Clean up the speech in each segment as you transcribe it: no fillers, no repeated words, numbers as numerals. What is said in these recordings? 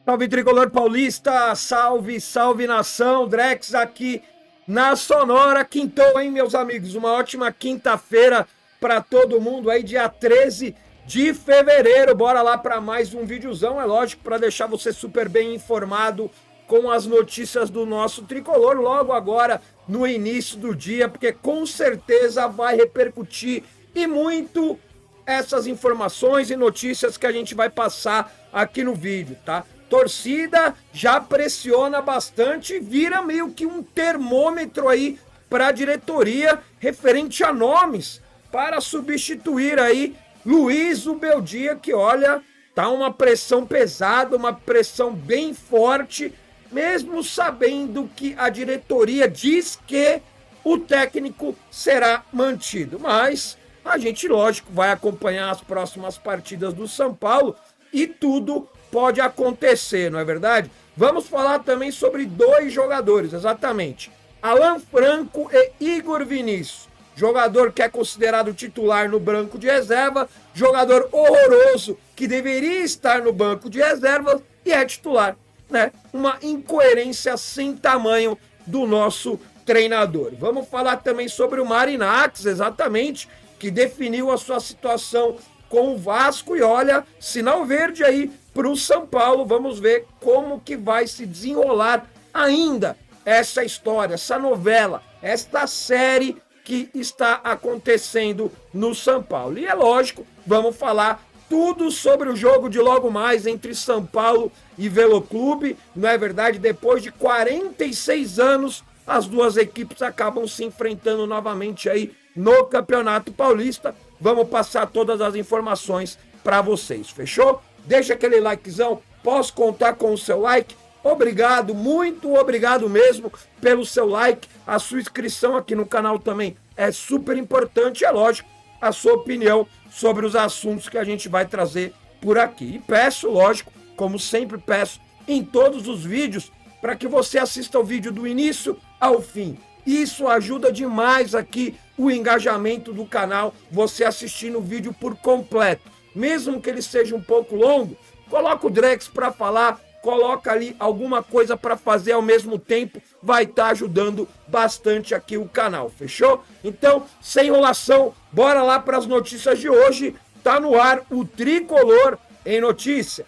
Salve Tricolor Paulista, salve, salve nação, Drex aqui na Sonora. Quintou, hein, meus amigos? Uma ótima quinta-feira para todo mundo aí, dia 13 de fevereiro. Bora lá para mais um videozão, é lógico, para deixar você super bem informado com as notícias do nosso Tricolor logo agora no início do dia, porque com certeza vai repercutir e muito essas informações e notícias que a gente vai passar aqui no vídeo, tá? Torcida já pressiona bastante, vira meio que um termômetro aí para a diretoria referente a nomes para substituir aí Luiz Ubeldia, que olha, tá uma pressão pesada, uma pressão bem forte, mesmo sabendo que a diretoria diz que o técnico será mantido. Mas a gente, lógico, vai acompanhar as próximas partidas do São Paulo e tudo pode acontecer, não é verdade? Vamos falar também sobre dois jogadores, exatamente. Alan Franco e Igor Vinícius. Jogador que é considerado titular no banco de reserva, jogador horroroso que deveria estar no banco de reserva e é titular, né? Uma incoerência sem tamanho do nosso treinador. Vamos falar também sobre o Marinacks, exatamente, que definiu a sua situação com o Vasco e olha, sinal verde aí para o São Paulo. Vamos ver como que vai se desenrolar ainda essa história, essa novela, esta série que está acontecendo no São Paulo. E é lógico, vamos falar tudo sobre o jogo de logo mais entre São Paulo e Veloclube. Não é verdade? Depois de 46 anos, as duas equipes acabam se enfrentando novamente aí no Campeonato Paulista. Vamos passar todas as informações para vocês, fechou? Deixa aquele likezão, posso contar com o seu like? Obrigado, muito obrigado mesmo pelo seu like. A sua inscrição aqui no canal também é super importante, é lógico, a sua opinião sobre os assuntos que a gente vai trazer por aqui. E peço, lógico, como sempre peço em todos os vídeos, para que você assista o vídeo do início ao fim. Isso ajuda demais aqui o engajamento do canal, você assistindo o vídeo por completo. Mesmo que ele seja um pouco longo, coloca o Drex para falar, coloca ali alguma coisa para fazer ao mesmo tempo, vai estar ajudando bastante aqui o canal, fechou? Então, sem enrolação, bora lá para as notícias de hoje. Tá no ar o Tricolor em Notícia.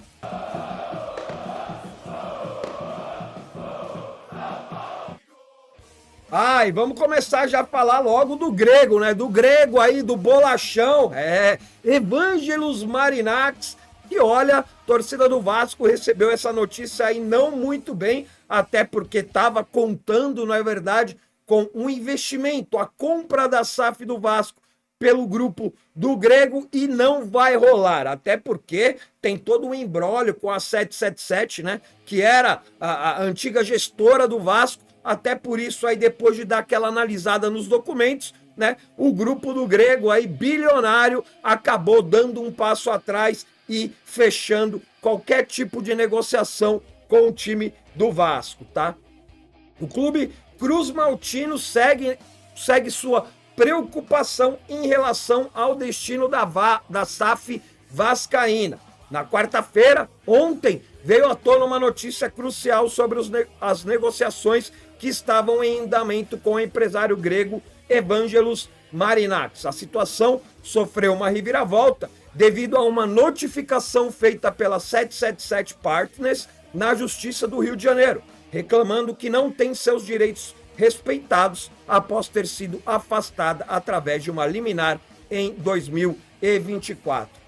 E vamos começar já a falar logo do grego, né? Do grego aí, do bolachão, Evangelos Marinacks, que olha, torcida do Vasco recebeu essa notícia aí não muito bem, até porque estava contando, não é verdade, com um investimento, a compra da SAF do Vasco pelo grupo do grego e não vai rolar, até porque tem todo um imbróglio com a 777, né? Que era a antiga gestora do Vasco. Até por isso aí, depois de dar aquela analisada nos documentos, né, o grupo do grego aí, bilionário, acabou dando um passo atrás e fechando qualquer tipo de negociação com o time do Vasco, tá? O clube Cruz Maltino segue sua preocupação em relação ao destino da SAF vascaína. Na quarta-feira, ontem, veio à tona uma notícia crucial sobre as negociações que estavam em andamento com o empresário grego Evangelos Marinacks. A situação sofreu uma reviravolta devido a uma notificação feita pela 777 Partners na Justiça do Rio de Janeiro, reclamando que não tem seus direitos respeitados após ter sido afastada através de uma liminar em 2024.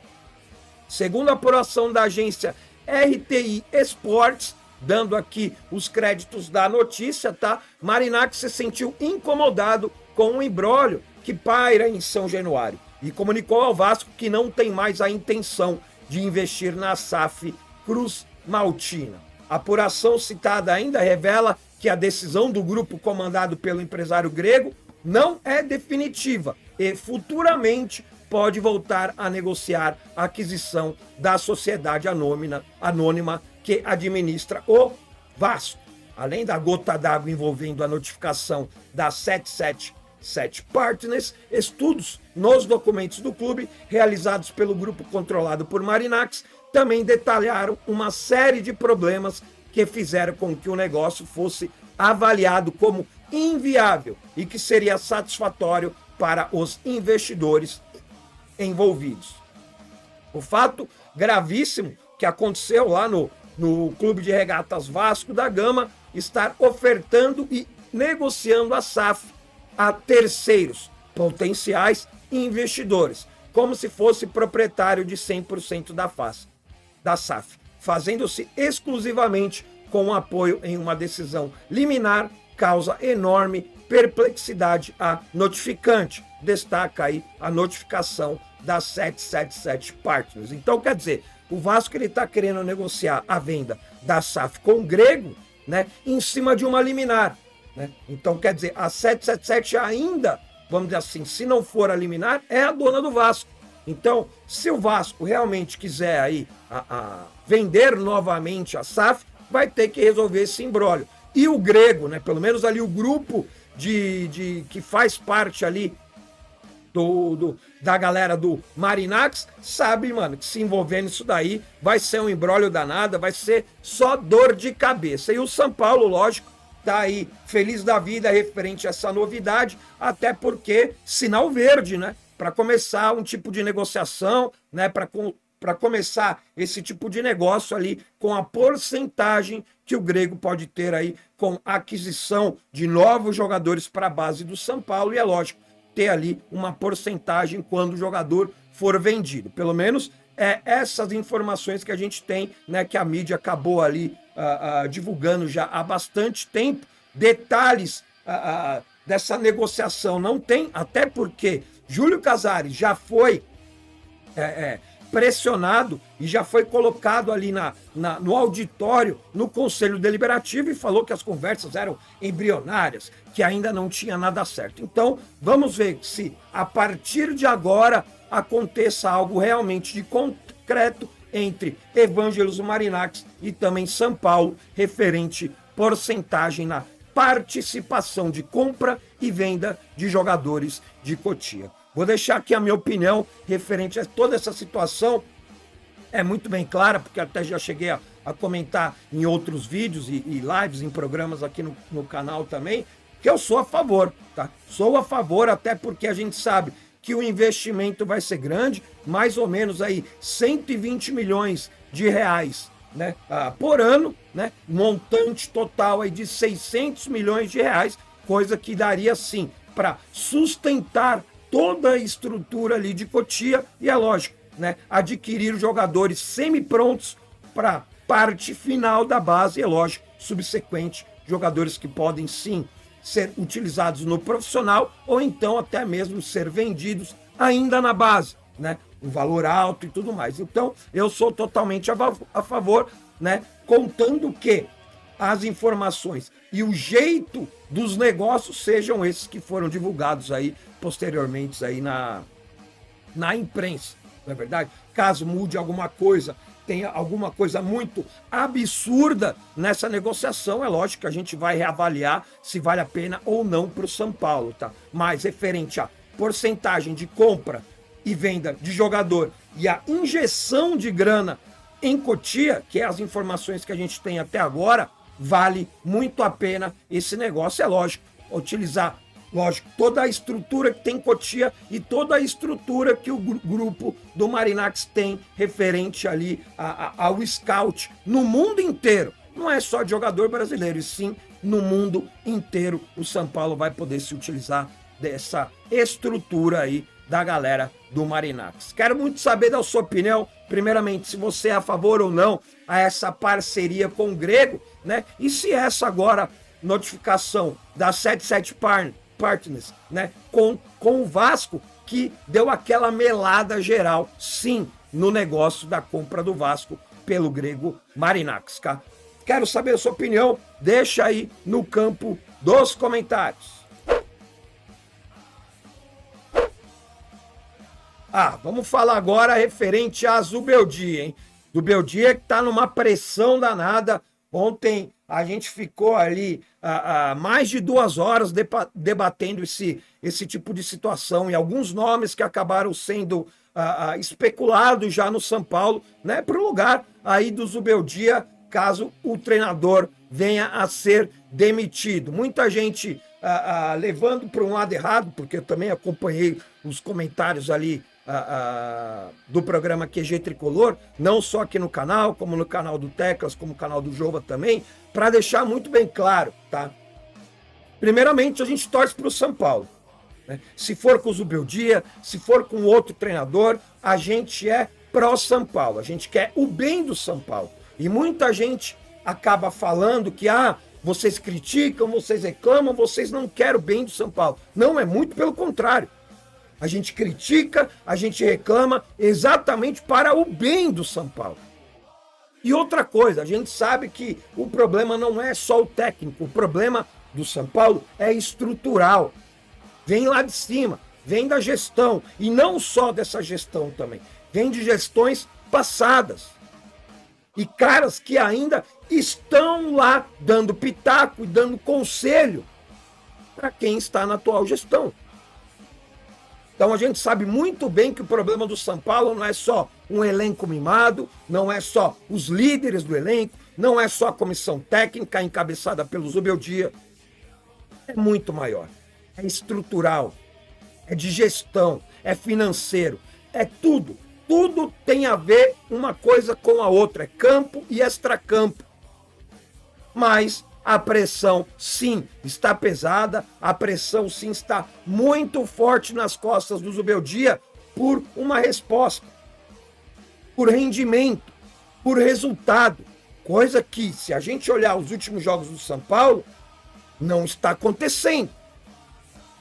Segundo a apuração da agência RTI Esportes, dando aqui os créditos da notícia, tá? Marinacks se sentiu incomodado com o imbróglio que paira em São Januário e comunicou ao Vasco que não tem mais a intenção de investir na SAF Cruz Maltina. A apuração citada ainda revela que a decisão do grupo comandado pelo empresário grego não é definitiva e futuramente pode voltar a negociar a aquisição da sociedade anônima que administra o Vasco. Além da gota d'água envolvendo a notificação da 777 Partners, estudos nos documentos do clube, realizados pelo grupo controlado por Marinacks, também detalharam uma série de problemas que fizeram com que o negócio fosse avaliado como inviável e que seria satisfatório para os investidores envolvidos. O fato gravíssimo que aconteceu lá no Clube de Regatas Vasco da Gama estar ofertando e negociando a SAF a terceiros, potenciais investidores, como se fosse proprietário de 100% da SAF, fazendo-se exclusivamente com apoio em uma decisão liminar, causa enorme perplexidade à notificante. Destaca aí a notificação da 777 Partners. Então, quer dizer, o Vasco está querendo negociar a venda da SAF com o Grego, né, em cima de uma liminar. Né? Então, quer dizer, a 777 ainda, vamos dizer assim, se não for a liminar, é a dona do Vasco. Então, se o Vasco realmente quiser aí vender novamente a SAF, vai ter que resolver esse imbróglio. E o Grego, né, pelo menos ali o grupo que faz parte ali da galera do Marinax, sabe, mano, que se envolver nisso daí vai ser um imbróglio danado, vai ser só dor de cabeça. E o São Paulo, lógico, tá aí feliz da vida referente a essa novidade, até porque sinal verde, né, para começar um tipo de negociação, né, para começar esse tipo de negócio ali com a porcentagem que o Grego pode ter aí com a aquisição de novos jogadores para a base do São Paulo, e é lógico, ter ali uma porcentagem quando o jogador for vendido. Pelo menos essas informações que a gente tem, né, que a mídia acabou ali divulgando já há bastante tempo. Detalhes dessa negociação não tem, até porque Júlio Casares já foi pressionado e já foi colocado ali no auditório, no Conselho Deliberativo, e falou que as conversas eram embrionárias, que ainda não tinha nada certo. Então, vamos ver se a partir de agora aconteça algo realmente de concreto entre Evangelos Marinax e também São Paulo, referente porcentagem na participação de compra e venda de jogadores de Cotia. Vou deixar aqui a minha opinião referente a toda essa situação. É muito bem clara, porque até já cheguei a comentar em outros vídeos e lives, em programas aqui no canal também, que eu sou a favor, tá? Sou a favor, até porque a gente sabe que o investimento vai ser grande, mais ou menos aí 120 milhões de reais, né, por ano, né, montante total aí de 600 milhões de reais, coisa que daria sim para sustentar toda a estrutura ali de Cotia e, é lógico, né, adquirir jogadores semi-prontos para parte final da base e, é lógico, subsequente, jogadores que podem sim ser utilizados no profissional ou então até mesmo ser vendidos ainda na base, né, um valor alto e tudo mais. Então, eu sou totalmente a favor, né, contando que as informações e o jeito dos negócios sejam esses que foram divulgados aí posteriormente aí na imprensa, não é verdade? Caso mude alguma coisa, tenha alguma coisa muito absurda nessa negociação, é lógico que a gente vai reavaliar se vale a pena ou não para o São Paulo, tá? Mas referente à porcentagem de compra e venda de jogador e a injeção de grana em Cotia, que é as informações que a gente tem até agora, vale muito a pena esse negócio. É lógico, utilizar, lógico, toda a estrutura que tem Cotia e toda a estrutura que o grupo do Marinax tem referente ali ao scout no mundo inteiro. Não é só de jogador brasileiro, e sim no mundo inteiro o São Paulo vai poder se utilizar dessa estrutura aí da galera do Marinax. Quero muito saber da sua opinião, primeiramente, se você é a favor ou não a essa parceria com o Grego, né? E se essa agora notificação da 77 Partners, né, com o Vasco, que deu aquela melada geral, sim, no negócio da compra do Vasco pelo Grego Marinax, tá? Quero saber a sua opinião, deixa aí no campo dos comentários. Vamos falar agora referente a Zubeldia, hein? Zubeldia que tá numa pressão danada. Ontem A gente ficou ali mais de 2 horas debatendo esse tipo de situação e alguns nomes que acabaram sendo especulados já no São Paulo, né, para o lugar aí do Zubeldia, caso o treinador venha a ser demitido. Muita gente levando para um lado errado, porque eu também acompanhei os comentários ali do programa QG Tricolor, não só aqui no canal, como no canal do Teclas, como no canal do Jova também, para deixar muito bem claro, tá? Primeiramente, a gente torce para o São Paulo, né? Se for com o Zubeldia, se for com outro treinador, a gente é pró-São Paulo, a gente quer o bem do São Paulo. E muita gente acaba falando que vocês criticam, vocês reclamam, vocês não querem o bem do São Paulo. Não, é muito pelo contrário. A gente critica, a gente reclama exatamente para o bem do São Paulo. E outra coisa, a gente sabe que o problema não é só o técnico, o problema do São Paulo é estrutural. Vem lá de cima, vem da gestão, e não só dessa gestão também, vem de gestões passadas. E caras que ainda estão lá dando pitaco e dando conselho para quem está na atual gestão. Então a gente sabe muito bem que o problema do São Paulo não é só um elenco mimado, não é só os líderes do elenco, não é só a comissão técnica encabeçada pelo Zubeldia. É muito maior. É estrutural, é de gestão, é financeiro, é tudo. Tudo tem a ver uma coisa com a outra, é campo e extracampo. Mas a pressão, sim, está pesada, a pressão, sim, está muito forte nas costas do Zubeldia por uma resposta, por rendimento, por resultado. Coisa que, se a gente olhar os últimos jogos do São Paulo, não está acontecendo.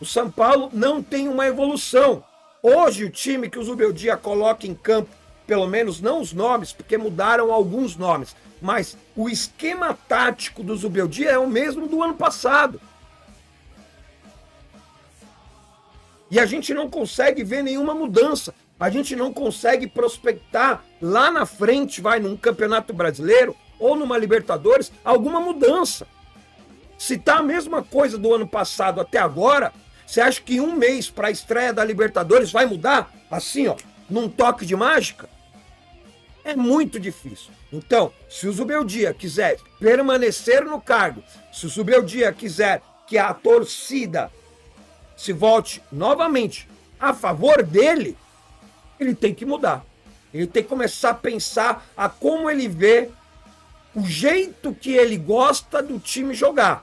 O São Paulo não tem uma evolução. Hoje, o time que o Zubeldia coloca em campo, pelo menos não os nomes, porque mudaram alguns nomes, mas o esquema tático do Zubeldia é o mesmo do ano passado. E a gente não consegue ver nenhuma mudança. A gente não consegue prospectar lá na frente, vai num Campeonato Brasileiro ou numa Libertadores, alguma mudança. Se tá a mesma coisa do ano passado até agora, você acha que um mês para a estreia da Libertadores vai mudar? Assim, ó, num toque de mágica? É muito difícil. Então, se o Zubeldia quiser permanecer no cargo, se o Zubeldia quiser que a torcida se volte novamente a favor dele, ele tem que mudar. Ele tem que começar a pensar a como ele vê o jeito que ele gosta do time jogar.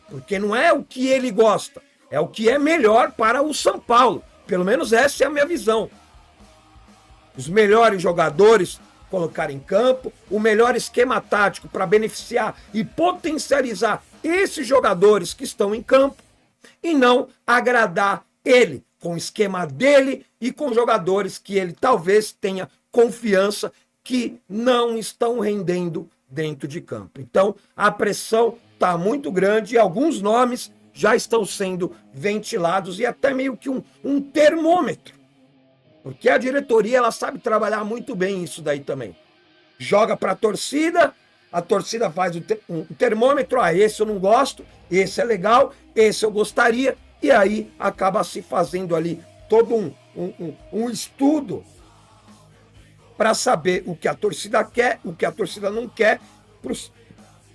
Porque não é o que ele gosta, é o que é melhor para o São Paulo. Pelo menos essa é a minha visão. Os melhores jogadores colocar em campo, o melhor esquema tático para beneficiar e potencializar esses jogadores que estão em campo e não agradar ele com o esquema dele e com jogadores que ele talvez tenha confiança que não estão rendendo dentro de campo. Então, a pressão está muito grande e alguns nomes já estão sendo ventilados e até meio que um termômetro. Porque a diretoria ela sabe trabalhar muito bem isso daí também. Joga para a torcida faz um termômetro, esse eu não gosto, esse é legal, esse eu gostaria, e aí acaba se fazendo ali todo um estudo para saber o que a torcida quer, o que a torcida não quer,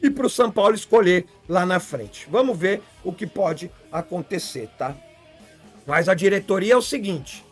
e para o São Paulo escolher lá na frente. Vamos ver o que pode acontecer, tá? Mas a diretoria é o seguinte: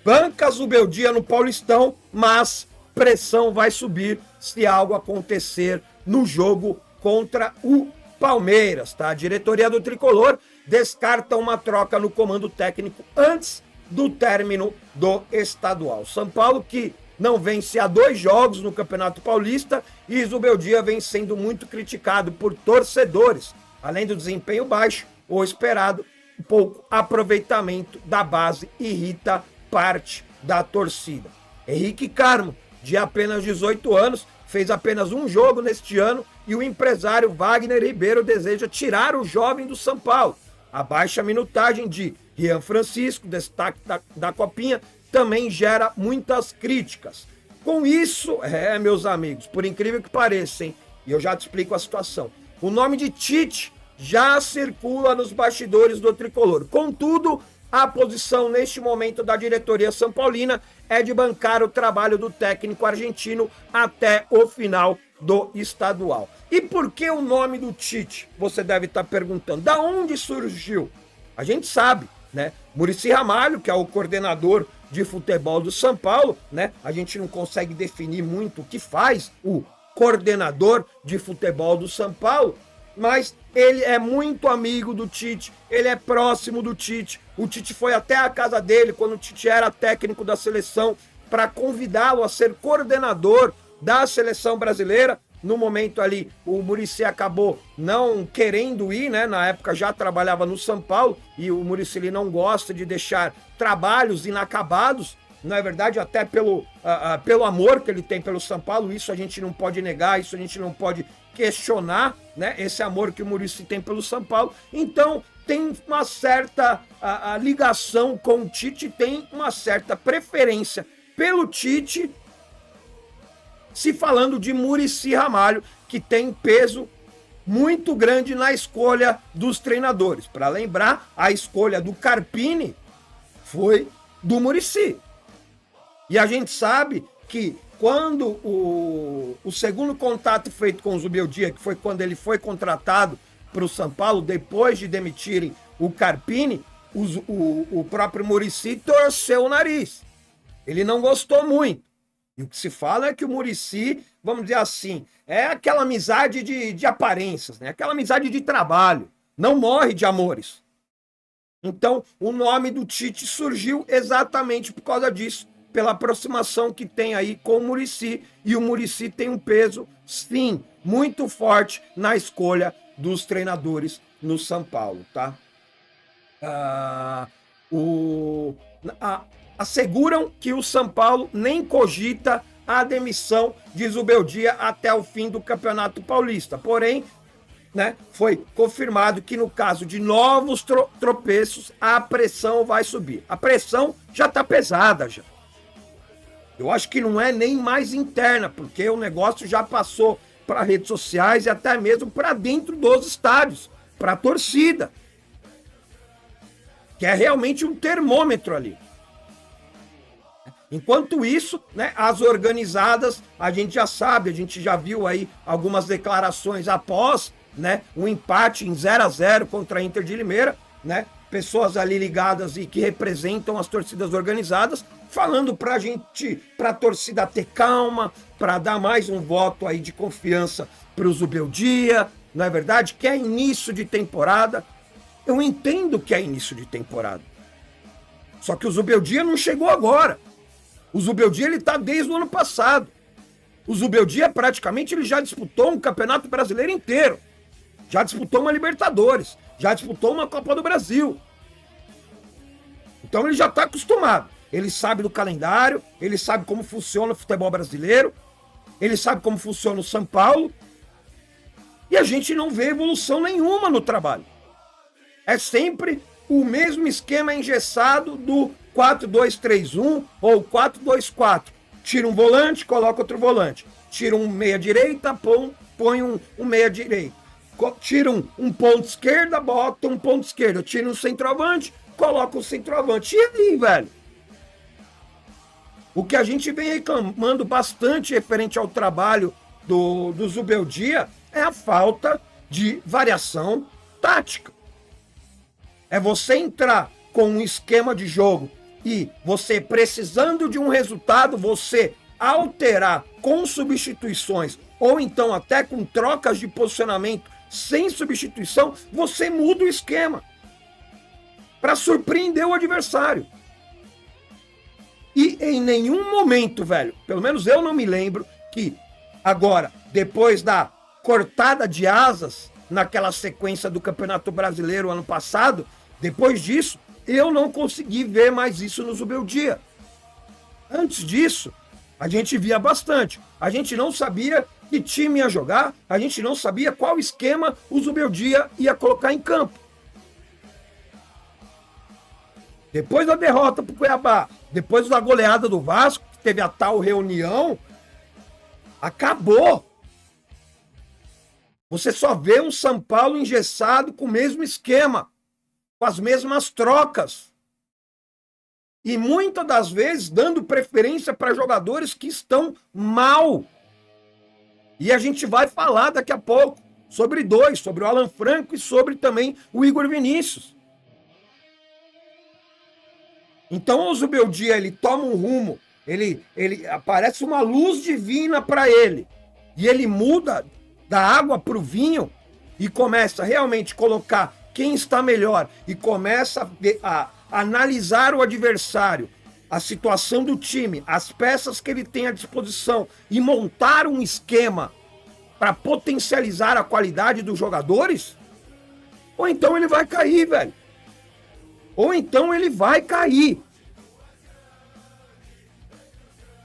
banca Zubeldia no Paulistão, mas pressão vai subir se algo acontecer no jogo contra o Palmeiras, tá? A diretoria do Tricolor descarta uma troca no comando técnico antes do término do estadual. São Paulo que não vence há 2 jogos no Campeonato Paulista e Zubeldia vem sendo muito criticado por torcedores. Além do desempenho baixo, o esperado pouco aproveitamento da base irrita parte da torcida. Henrique Carmo, de apenas 18 anos, fez apenas um jogo neste ano e o empresário Wagner Ribeiro deseja tirar o jovem do São Paulo. A baixa minutagem de Rian Francisco, destaque da Copinha, também gera muitas críticas. Com isso, meus amigos, por incrível que pareça, hein, e eu já te explico a situação, O nome de Tite já circula nos bastidores do tricolor. Contudo, a posição neste momento da diretoria são paulina é de bancar o trabalho do técnico argentino até o final do estadual. E por que o nome do Tite? Você deve estar perguntando. Da onde surgiu? A gente sabe, né? Muricy Ramalho, que é o coordenador de futebol do São Paulo, né? A gente não consegue definir muito o que faz o coordenador de futebol do São Paulo, mas ele é muito amigo do Tite, ele é próximo do Tite. O Tite foi até a casa dele quando o Tite era técnico da seleção para convidá-lo a ser coordenador da seleção brasileira. No momento ali, o Muricy acabou não querendo ir, né? Na época já trabalhava no São Paulo e o Muricy ele não gosta de deixar trabalhos inacabados. Não é verdade? Até pelo amor que ele tem pelo São Paulo, isso a gente não pode negar, isso a gente não pode questionar, né? Esse amor que o Muricy tem pelo São Paulo. Então, tem uma certa ligação com o Tite, tem uma certa preferência pelo Tite, se falando de Muricy Ramalho, que tem peso muito grande na escolha dos treinadores. Para lembrar, a escolha do Carpini foi do Muricy. E a gente sabe que quando o segundo contato feito com o Zubeldia, que foi quando ele foi contratado para o São Paulo, depois de demitirem o Carpini, o próprio Muricy torceu o nariz. Ele não gostou muito. E o que se fala é que o Muricy, vamos dizer assim, é aquela amizade de aparências, né? Aquela amizade de trabalho. Não morre de amores. Então, o nome do Tite surgiu exatamente por causa disso, pela aproximação que tem aí com o Muricy. E o Muricy tem um peso, sim, muito forte na escolha dos treinadores no São Paulo, tá? Asseguram que o São Paulo nem cogita a demissão de Zubeldia até o fim do Campeonato Paulista. Porém, né, foi confirmado que no caso de novos tropeços, a pressão vai subir. A pressão já está pesada já. Eu acho que não é nem mais interna, porque o negócio já passou para redes sociais e até mesmo para dentro dos estádios, para a torcida, que é realmente um termômetro ali. Enquanto isso, né, as organizadas, a gente já sabe, a gente já viu aí algumas declarações após, né, um empate em 0-0 contra a Inter de Limeira, né, pessoas ali ligadas e que representam as torcidas organizadas, falando pra gente, pra torcida ter calma, para dar mais um voto aí de confiança pro Zubeldia, não é verdade? Que é início de temporada. Eu entendo que é início de temporada. Só que o Zubeldia não chegou agora. O Zubeldia ele tá desde o ano passado. O Zubeldia praticamente ele já disputou um Campeonato Brasileiro inteiro. Já disputou uma Libertadores. Já disputou uma Copa do Brasil. Então ele já está acostumado. Ele sabe do calendário, ele sabe como funciona o futebol brasileiro, ele sabe como funciona o São Paulo. E a gente não vê evolução nenhuma no trabalho. É sempre o mesmo esquema engessado do 4-2-3-1 ou 4-2-4. Tira um volante, coloca outro volante. Tira um meia-direita, põe um meia-direita. Tira um ponto esquerda, bota um ponto esquerdo. Tira um centroavante, coloca um centroavante. E ali, velho? O que a gente vem reclamando bastante referente ao trabalho do Zubeldia é a falta de variação tática. É você entrar com um esquema de jogo e você precisando de um resultado, você alterar com substituições ou então até com trocas de posicionamento sem substituição, você muda o esquema para surpreender o adversário. E em nenhum momento, velho, pelo menos eu não me lembro que agora, depois da cortada de asas naquela sequência do Campeonato Brasileiro ano passado, depois disso, eu não consegui ver mais isso no Zubeldia. Antes disso, a gente via bastante. A gente não sabia que time ia jogar, a gente não sabia qual esquema o Zubeldia ia colocar em campo. Depois da derrota para o Cuiabá, depois da goleada do Vasco, que teve a tal reunião, acabou. Você só vê um São Paulo engessado com o mesmo esquema, com as mesmas trocas. E muitas das vezes dando preferência para jogadores que estão mal. E a gente vai falar daqui a pouco sobre dois, sobre o Alan Franco e sobre também o Igor Vinícius. Então o Zubeldia, ele toma um rumo, ele aparece uma luz divina para ele. E ele muda da água para o vinho e começa realmente a colocar quem está melhor e começa a analisar o adversário, a situação do time, as peças que ele tem à disposição e montar um esquema para potencializar a qualidade dos jogadores, ou então ele vai cair, velho. Ou então ele vai cair.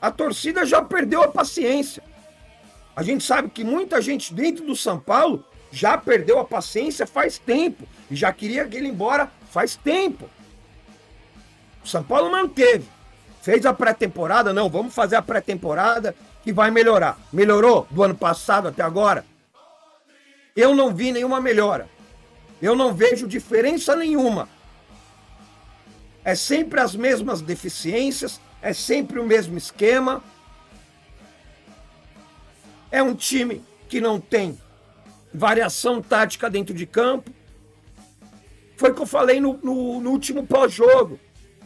A torcida já perdeu a paciência. A gente sabe que muita gente dentro do São Paulo já perdeu a paciência faz tempo e já queria que ele embora faz tempo. O São Paulo manteve. Fez a pré-temporada, não, vamos fazer a pré-temporada que vai melhorar. Melhorou do ano passado até agora? Eu não vi nenhuma melhora. Eu não vejo diferença nenhuma. É sempre as mesmas deficiências, é sempre o mesmo esquema. É um time que não tem variação tática dentro de campo. Foi o que eu falei no último pós-jogo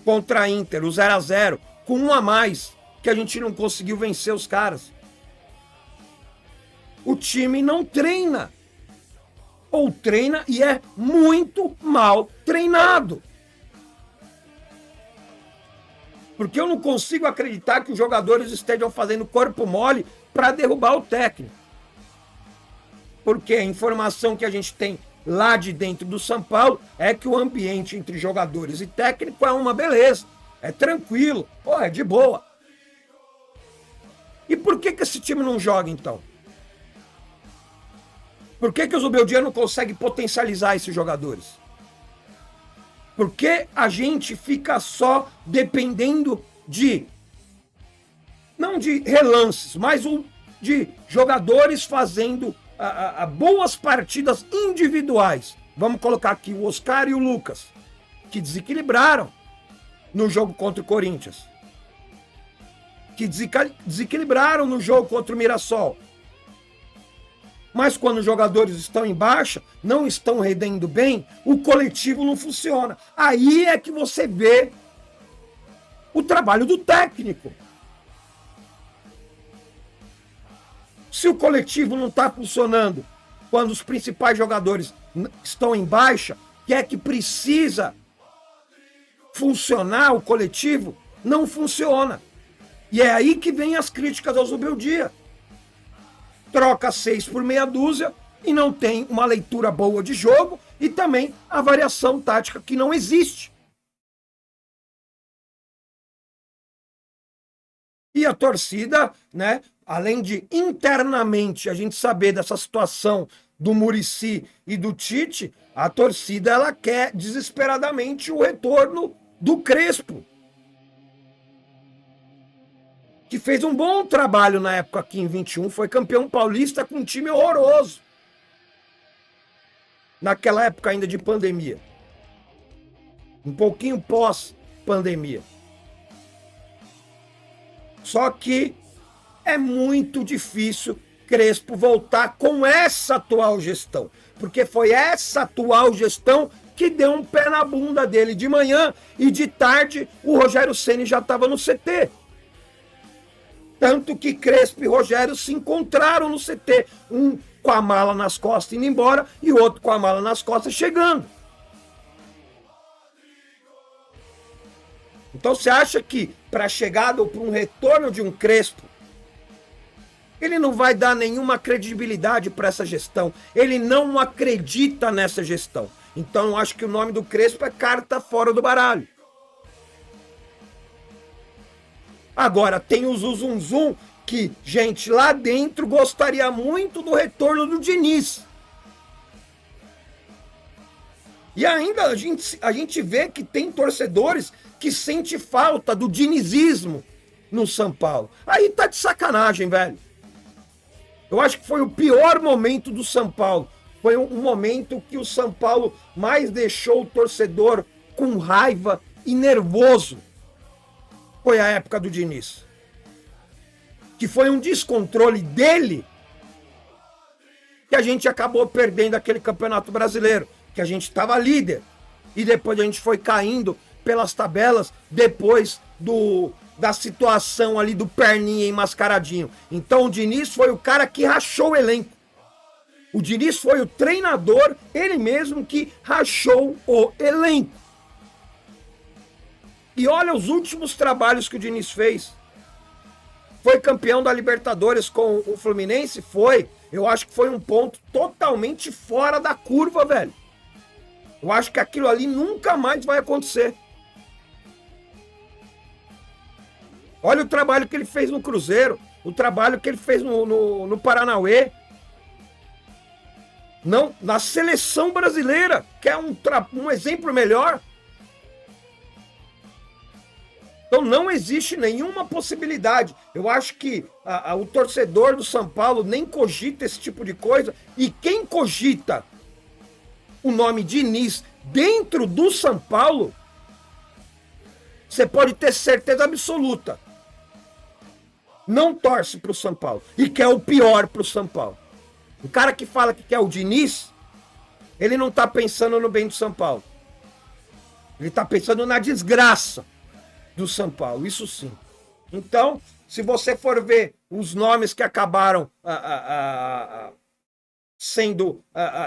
contra a Inter, o 0-0, com um a mais, que a gente não conseguiu vencer os caras. O time não treina. Ou treina e é muito mal treinado. Porque eu não consigo acreditar que os jogadores estejam fazendo corpo mole para derrubar o técnico. Porque a informação que a gente tem lá de dentro do São Paulo é que o ambiente entre jogadores e técnico é uma beleza. É tranquilo. Pô, é de boa. E por que esse time não joga, então? Por que o Zubeldia não consegue potencializar esses jogadores? Por que a gente fica só dependendo de, não de relances, mas de jogadores fazendo boas partidas individuais? Vamos colocar aqui o Oscar e o Lucas, que desequilibraram no jogo contra o Corinthians. Que desequilibraram no jogo contra o Mirassol. Mas quando os jogadores estão em baixa, não estão rendendo bem, o coletivo não funciona. Aí é que você vê o trabalho do técnico. Se o coletivo não está funcionando, quando os principais jogadores estão em baixa, que é que precisa funcionar o coletivo, não funciona. E é aí que vem as críticas ao Zubeldia. Troca 6 por meia dúzia e não tem uma leitura boa de jogo e também a variação tática que não existe. E a torcida, né, além de internamente a gente saber dessa situação do Muricy e do Tite, a torcida ela quer desesperadamente o retorno do Crespo, que fez um bom trabalho na época aqui em 21, foi campeão paulista com um time horroroso. Naquela época ainda de pandemia. Um pouquinho pós-pandemia. Só que é muito difícil Crespo voltar com essa atual gestão. Porque foi essa atual gestão que deu um pé na bunda dele de manhã e de tarde o Rogério Ceni já estava no CT. Tanto que Crespo e Rogério se encontraram no CT. Um com a mala nas costas indo embora e o outro com a mala nas costas chegando. Então você acha que para a chegada ou para um retorno de um Crespo, ele não vai dar nenhuma credibilidade para essa gestão. Ele não acredita nessa gestão. Então eu acho que o nome do Crespo é carta fora do baralho. Agora, tem o Zuzunzum que, gente, lá dentro gostaria muito do retorno do Diniz. E ainda a gente vê que tem torcedores que sente falta do dinizismo no São Paulo. Aí tá de sacanagem, velho. Eu acho que foi o pior momento do São Paulo. Foi um momento que o São Paulo mais deixou o torcedor com raiva e nervoso. Foi a época do Diniz. Que foi um descontrole dele que a gente acabou perdendo aquele Campeonato Brasileiro, que a gente estava líder. E depois a gente foi caindo pelas tabelas depois da situação ali do perninha enmascaradinho. Então o Diniz foi o cara que rachou o elenco. O Diniz foi o treinador, ele mesmo que rachou o elenco. E olha os últimos trabalhos que o Diniz fez. Foi campeão da Libertadores com o Fluminense? Foi. Eu acho que foi um ponto totalmente fora da curva, velho. Eu acho que aquilo ali nunca mais vai acontecer. Olha o trabalho que ele fez no Cruzeiro, o trabalho que ele fez no Paranauê. Não, na seleção brasileira, que é um exemplo melhor. Então não existe nenhuma possibilidade. Eu acho que o torcedor do São Paulo nem cogita esse tipo de coisa. E quem cogita o nome Diniz dentro do São Paulo, você pode ter certeza absoluta, não torce para o São Paulo e quer o pior para o São Paulo. O cara que fala que quer o Diniz, ele não está pensando no bem do São Paulo. Ele está pensando na desgraça do São Paulo, isso sim. Então, se você for ver os nomes que acabaram sendo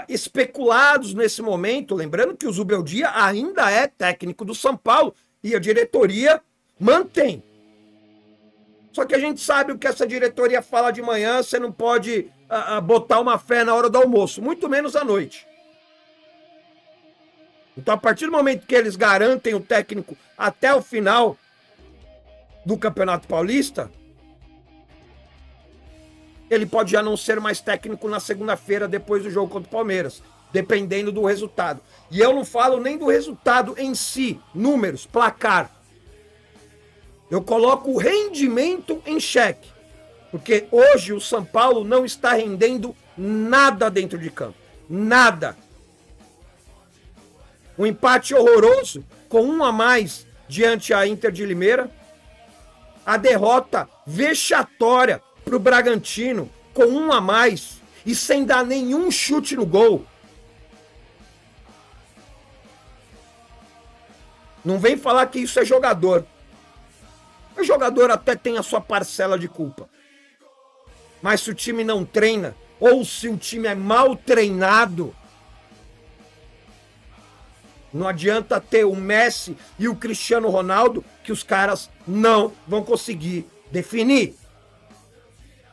especulados nesse momento, lembrando que o Zubeldia ainda é técnico do São Paulo e a diretoria mantém. Só que a gente sabe o que essa diretoria fala de manhã, você não pode botar uma fé na hora do almoço, muito menos à noite. Então, a partir do momento que eles garantem o técnico até o final do Campeonato Paulista, ele pode já não ser mais técnico na segunda-feira depois do jogo contra o Palmeiras, dependendo do resultado. E eu não falo nem do resultado em si, números, placar. Eu coloco o rendimento em xeque, porque hoje o São Paulo não está rendendo nada dentro de campo, nada. Um empate horroroso, com um a mais diante a Inter de Limeira. A derrota vexatória para o Bragantino, com um a mais e sem dar nenhum chute no gol. Não vem falar que isso é jogador. O jogador até tem a sua parcela de culpa. Mas se o time não treina, ou se o time é mal treinado, não adianta ter o Messi e o Cristiano Ronaldo, que os caras não vão conseguir definir.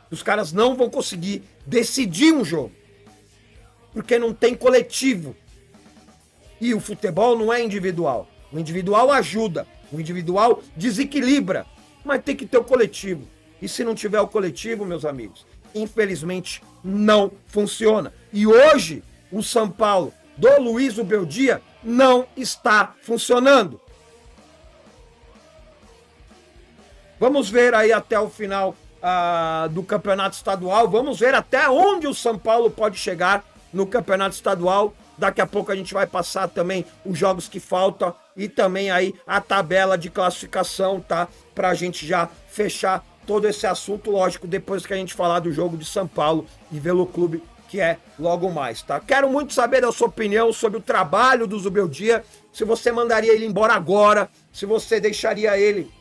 Os caras não vão conseguir decidir um jogo. Porque não tem coletivo. E o futebol não é individual. O individual ajuda, o individual desequilibra. Mas tem que ter o coletivo. E se não tiver o coletivo, meus amigos, infelizmente não funciona. E hoje, o São Paulo do Luiz Zubeldia não está funcionando. Vamos ver aí até o final do campeonato estadual. Vamos ver até onde o São Paulo pode chegar no campeonato estadual. Daqui a pouco a gente vai passar também os jogos que faltam e também aí a tabela de classificação, tá? Pra gente já fechar todo esse assunto, lógico, depois que a gente falar do jogo de São Paulo e Velo Clube, que é logo mais, tá? Quero muito saber da sua opinião sobre o trabalho do Zubeldia, se você mandaria ele embora agora, se você deixaria ele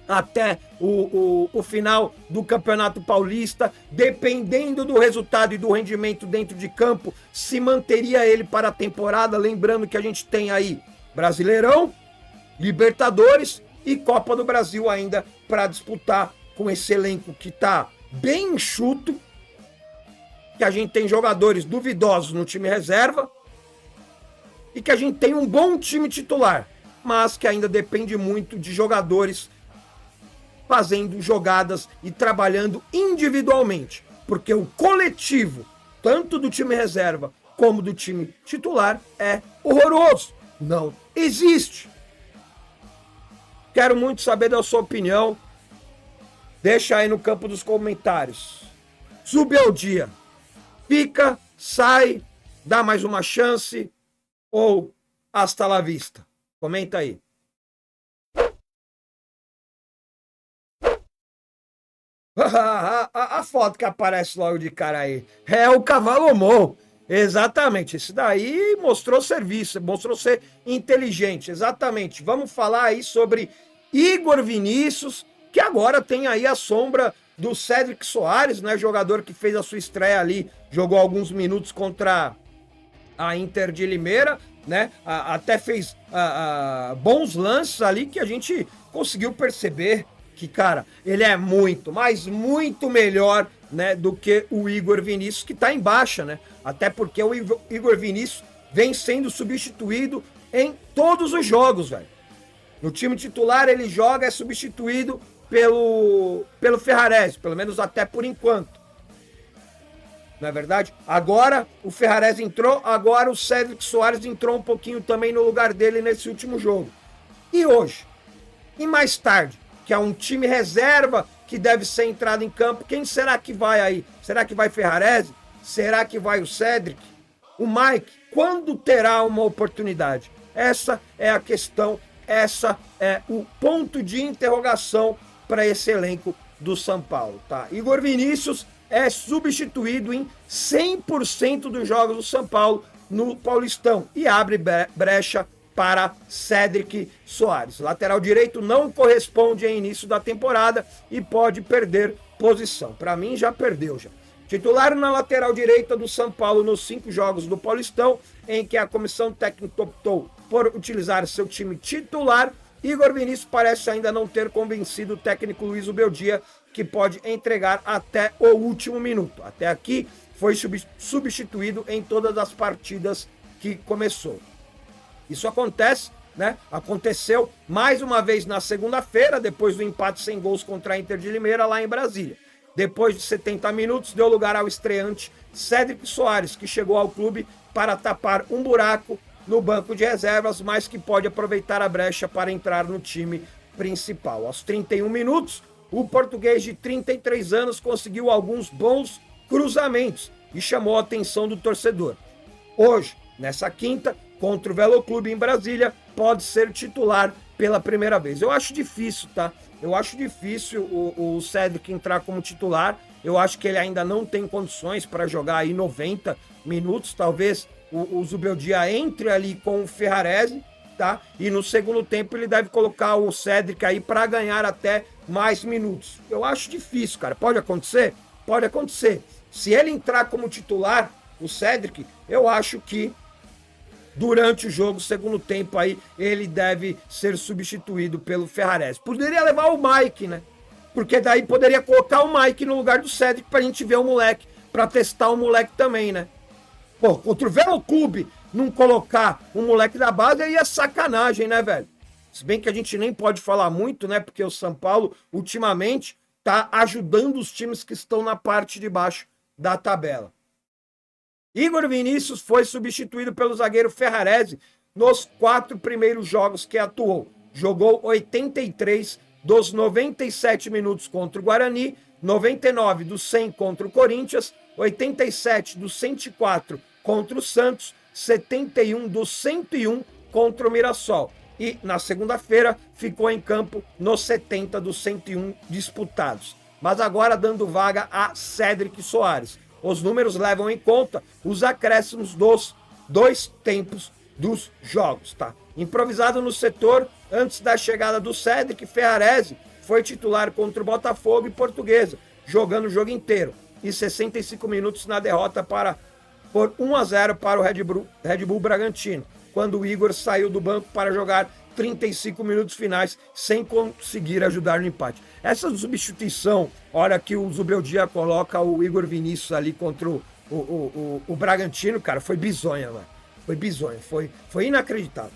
até o final do Campeonato Paulista, dependendo do resultado e do rendimento dentro de campo, se manteria ele para a temporada, lembrando que a gente tem aí Brasileirão, Libertadores e Copa do Brasil ainda para disputar com esse elenco que tá bem enxuto, que a gente tem jogadores duvidosos no time reserva e que a gente tem um bom time titular, mas que ainda depende muito de jogadores fazendo jogadas e trabalhando individualmente, porque o coletivo, tanto do time reserva como do time titular, é horroroso, não existe. Quero muito saber da sua opinião, deixa aí no campo dos comentários Zubeldia, fica, sai, dá mais uma chance ou hasta la vista? Comenta aí. A foto que aparece logo de cara aí é o Cavalo Mou. Exatamente, esse daí mostrou serviço, mostrou ser inteligente, exatamente. Vamos falar aí sobre Igor Vinícius, que agora tem aí a sombra do Cédric Soares, né, jogador que fez a sua estreia ali, jogou alguns minutos contra a Inter de Limeira, né, até fez bons lances ali que a gente conseguiu perceber que, cara, ele é muito, mas muito melhor, né, do que o Igor Vinícius, que tá em baixa, né? Até porque o Igor Vinícius vem sendo substituído em todos os jogos, velho. No time titular ele joga, é substituído pelo Ferrarese, pelo menos até por enquanto. Não é verdade? Agora o Ferrarese entrou, agora o Cédric Soares entrou um pouquinho também no lugar dele nesse último jogo. E hoje? E mais tarde? Que é um time reserva que deve ser entrado em campo. Quem será que vai aí? Será que vai Ferrarese? Será que vai o Cédric? O Mike? Quando terá uma oportunidade? Essa é a questão, essa é o ponto de interrogação para esse elenco do São Paulo, tá? Igor Vinícius é substituído em 100% dos jogos do São Paulo no Paulistão e abre brecha para Cédric Soares. Lateral direito não corresponde ao início da temporada e pode perder posição. Para mim, já perdeu, já. Titular na lateral direita do São Paulo nos 5 jogos do Paulistão, em que a comissão técnica optou por utilizar seu time titular, Igor Vinícius parece ainda não ter convencido o técnico Luiz Ubeldia, que pode entregar até o último minuto. Até aqui, foi substituído em todas as partidas que começou. Isso acontece, né? Aconteceu mais uma vez na segunda-feira, depois do empate sem gols contra a Inter de Limeira, lá em Brasília. Depois de 70 minutos, deu lugar ao estreante Cédric Soares, que chegou ao clube para tapar um buraco no banco de reservas, mas que pode aproveitar a brecha para entrar no time principal. Aos 31 minutos, o português de 33 anos conseguiu alguns bons cruzamentos e chamou a atenção do torcedor. Hoje, nessa quinta, contra o Velo Clube em Brasília, pode ser titular pela primeira vez. Eu acho difícil, tá? Eu acho difícil o Cédric entrar como titular. Eu acho que ele ainda não tem condições para jogar aí 90 minutos. Talvez o Zubeldia entre ali com o Ferrarese, tá? E no segundo tempo ele deve colocar o Cédric aí para ganhar até mais minutos. Eu acho difícil, cara. Pode acontecer? Pode acontecer. Se ele entrar como titular, o Cédric, eu acho que durante o jogo, segundo tempo aí, ele deve ser substituído pelo Ferrarese. Poderia levar o Mike, né? Porque daí poderia colocar o Mike no lugar do Cédric pra gente ver o moleque, pra testar o moleque também, né? Pô, contra o Velo Clube, não colocar um moleque da base aí é sacanagem, né, velho? Se bem que a gente nem pode falar muito, né? Porque o São Paulo, ultimamente, tá ajudando os times que estão na parte de baixo da tabela. Igor Vinícius foi substituído pelo zagueiro Ferrarese nos 4 primeiros jogos que atuou. Jogou 83 dos 97 minutos contra o Guarani, 99 dos 100 contra o Corinthians, 87 dos 104 contra o Santos, 71 dos 101 contra o Mirassol. E na segunda-feira ficou em campo nos 70 dos 101 disputados. Mas agora dando vaga a Cédric Soares. Os números levam em conta os acréscimos dos 2 tempos dos jogos, tá? Improvisado no setor, antes da chegada do Cédric, Ferrarese foi titular contra o Botafogo e Portuguesa, jogando o jogo inteiro. E 65 minutos na derrota por 1-0 para o Red Bull Bragantino, quando o Igor saiu do banco para jogar 35 minutos finais sem conseguir ajudar no empate. Essa substituição, hora que o Zubeldia coloca o Igor Vinícius ali contra o Bragantino, cara, foi bizonha, mano. Foi bizonha, foi inacreditável.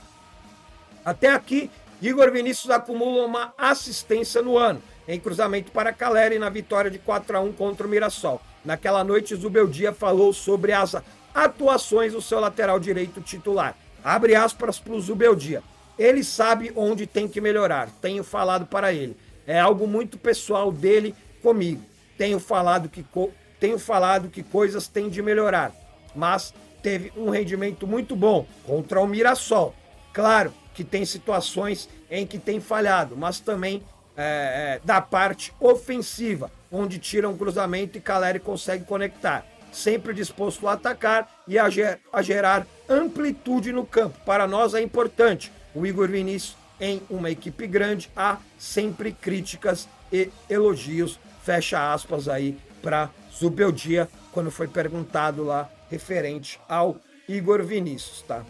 Até aqui, Igor Vinícius acumula uma assistência no ano, em cruzamento para Caleri na vitória de 4-1 contra o Mirassol. Naquela noite, Zubeldia falou sobre as atuações do seu lateral direito titular. Abre aspas para o Zubeldia. Ele sabe onde tem que melhorar, tenho falado para ele. É algo muito pessoal dele comigo. Tenho tenho falado que coisas têm de melhorar, mas teve um rendimento muito bom contra o Mirassol. Claro que tem situações em que tem falhado, mas também da parte ofensiva, onde tira um cruzamento e Caleri consegue conectar. Sempre disposto a atacar e a gerar amplitude no campo. Para nós é importante. O Igor Vinícius, em uma equipe grande, há sempre críticas e elogios. Fecha aspas aí para Zubeldia, quando foi perguntado lá referente ao Igor Vinícius, tá?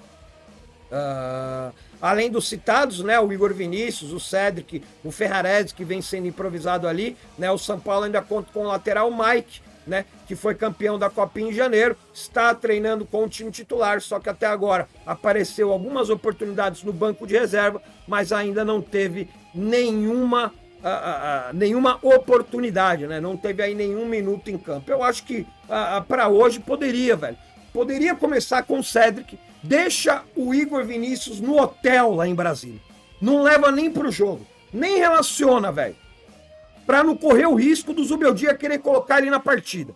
Além dos citados, né, o Igor Vinícius, o Cédric, o Ferrarese, que vem sendo improvisado ali, né, o São Paulo ainda conta com o lateral Mike, né, que foi campeão da Copinha em janeiro, está treinando com o time titular, só que até agora apareceu algumas oportunidades no banco de reserva, mas ainda não teve nenhuma oportunidade, né, não teve aí nenhum minuto em campo. Eu acho que para hoje poderia começar com o Cédric, deixa o Igor Vinícius no hotel lá em Brasília, não leva nem pro jogo, nem relaciona, velho, para não correr o risco do Zubeldia querer colocar ele na partida.